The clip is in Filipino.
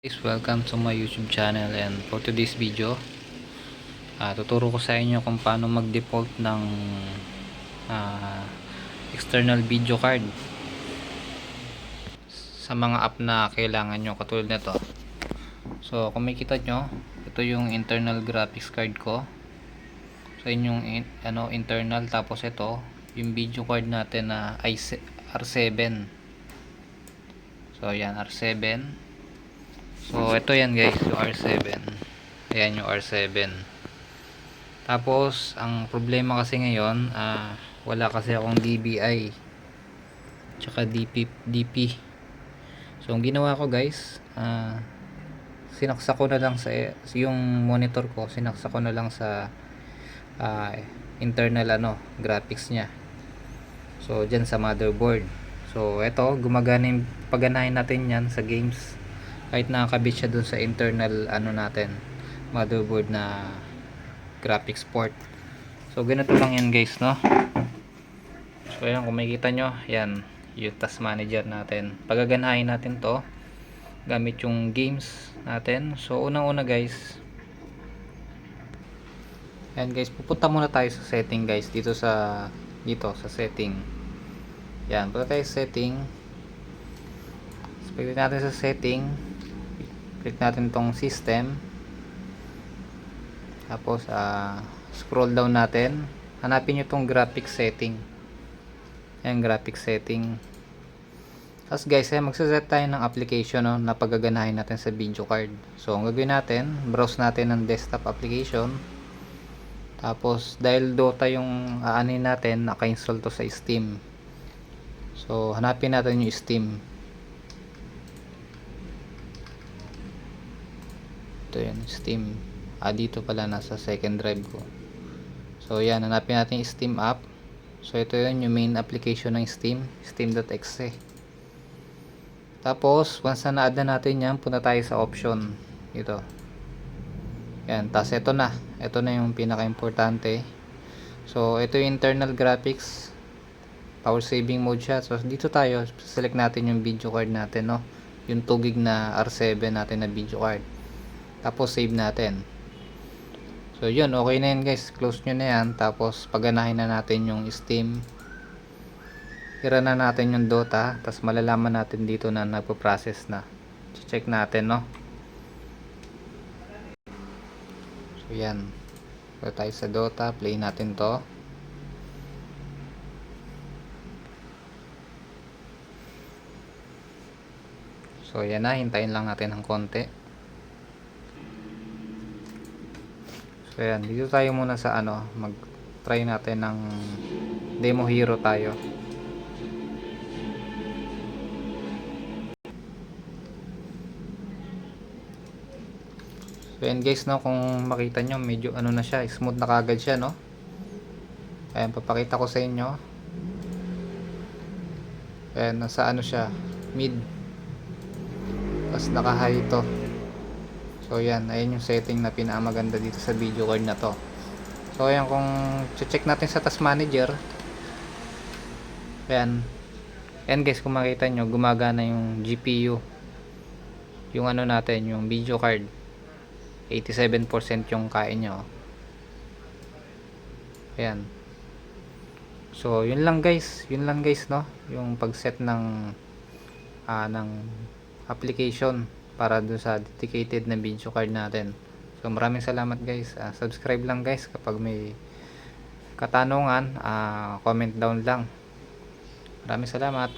Guys, welcome to my YouTube channel, and for today's video tuturo ko sa inyo kung paano mag-default ng ah, external video card sa mga app na kailangan nyo, katulad nito. So kung makikita nyo, ito yung internal graphics card ko. So yun yung internal, tapos ito yung video card natin na R7. So yan, R7. So ito yan guys, yung R7. Ayan yung R7. Tapos ang problema kasi ngayon, wala kasi akong DVI tsaka DP. So ang ginawa ko guys, sinaksak ko na lang sa yung monitor ko, sinaksak ko na lang sa internal graphics nya. So dyan sa motherboard. So ito, gumagana yung pagganahin natin yan sa games kahit nakakabit siya dun sa internal natin motherboard na graphics port. So ganito lang yan guys, no? So ayan, kung makikita nyo, yan yung task manager natin. Pagaganahin natin to gamit yung games natin. So unang una guys, ayan guys, pupunta muna tayo sa setting guys, dito sa setting. Yan, punta tayo sa setting. So, click natin sa setting, click natin tong system, tapos scroll down natin, hanapin nyo tong graphics setting. Ayan, graphics setting. Tapos guys, magsaset tayo ng application na pagaganahin natin sa video card. So ang gagawin natin, browse natin ng desktop application. Tapos dahil Dota yung aanin natin, naka-install to sa Steam. So hanapin natin yung Steam. Ito yan, Steam. Dito pala, nasa second drive ko. So yan, hanapin natin yung Steam app. So ito yun, yung main application ng Steam, steam.exe. Tapos once na na-add na natin yan, punta tayo sa option ito. Yan, tapos ito na yung pinaka-importante. So ito yung internal graphics, power saving mode siya. So dito tayo, select natin yung video card natin, no? Yung 2 gig na R7 natin na video card. Tapos save natin. So yun, okay na yan guys, close nyo na yan. Tapos paganahin na natin yung Steam, hira na natin yung Dota, tapos malalaman natin dito na nagpo-process na. Check natin, no? So yan, so tayo sa Dota, play natin to. So yan na, hintayin lang natin ng konti. So yan, dito tayo muna sa mag-try natin ng demo hero tayo. So yan guys, no, kung makita nyo, medyo na siya, smooth na kagad siya, no? Ayan, papakita ko sa inyo. Ayan, nasa siya, mid. Tapos naka-high ito. So yan, ayan yung setting na pinakamaganda dito sa video card na to. So ayan, kung check natin sa task manager, ayan guys, kung makita nyo, gumagana yung GPU, yung natin, yung video card, 87% yung kain nyo. Ayan. So yun lang guys, no, yung pag-set ng application para doon sa dedicated na video card natin. So maraming salamat guys. Subscribe lang guys, kapag may katanungan, comment down lang. Maraming salamat.